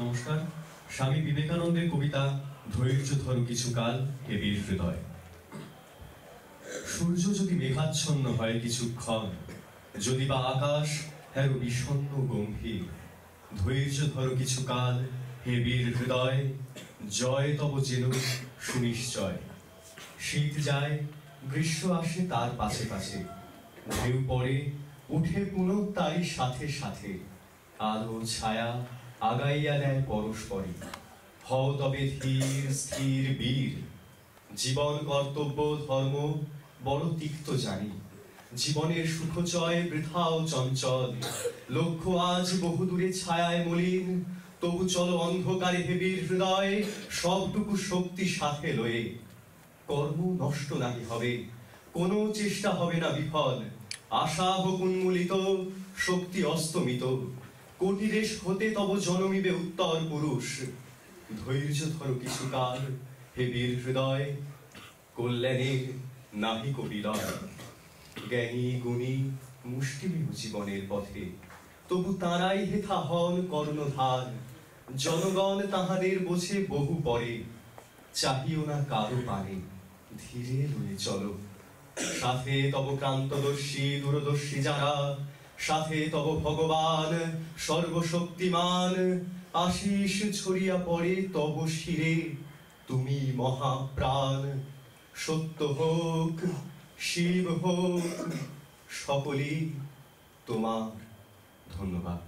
নমস্কার। স্বামী বিবেকানন্দের কবিতা ধৈর্য ধরো কিছুকাল হে বীর হৃদয়। সূর্য যদি মেঘাচ্ছন্ন হয় কিছুক্ষণ, যদি বা আকাশ হেরো বিষণ্ণ গম্ভীর, ধৈর্য ধরো কিছুকাল হে বীর হৃদয়, জয় তব যেন সুনিশ্চয়। শীত যায়, গ্রীষ্ম আসে তার পাশে পাশে, ঢেউ পড়ে উঠে পুনঃ তাই সাথে সাথে, আলো ছায়া আগাইয়া দেয় পরস্পরে। হও তবে ধীর স্থির বীর, জীবন কর্তব্য ধর্ম বড় তিক্ত জানি, জীবনের সুখচয় বৃথাও চঞ্চল, লক্ষ্য আজ বহুদূরে ছায়ায় মলিন, তবু চলো অন্ধকারে হে বীর হৃদয়, সবটুকু শক্তি সাথে লয়ে। কর্ম নষ্ট নাহি হবে, কোনো চেষ্টা হবে না বিফল, আশা হোক উন্মূলিত, শক্তি অস্তমিত, কোটি দেশ হতে তব জনমিবে উত্তর পুরুষ। ধৈর্য ধরো কিছুকাল হে বীর হৃদয়, কল্যাণের নাহিক বিলয়। জ্ঞানী গুণী মুষ্টিমেয় জীবনের পথে, তবু তাঁরাই হেথা হন কর্ণধার, জনগণ তাহাদের বোঝে বহু পরে, চাহিও না কারো পারে, ধীরে লয়ে চলো। সাথে তব ক্রান্তদর্শী দূরদর্শী যারা, সাথে তব ভগবান সর্বশক্তিমান, আশিস ছড়িয়া পড়ে তব শিরে, তুমি মহাপ্রাণ। সত্য হোক, শিব হোক, সকলেই তোমার। ধন্যবাদ।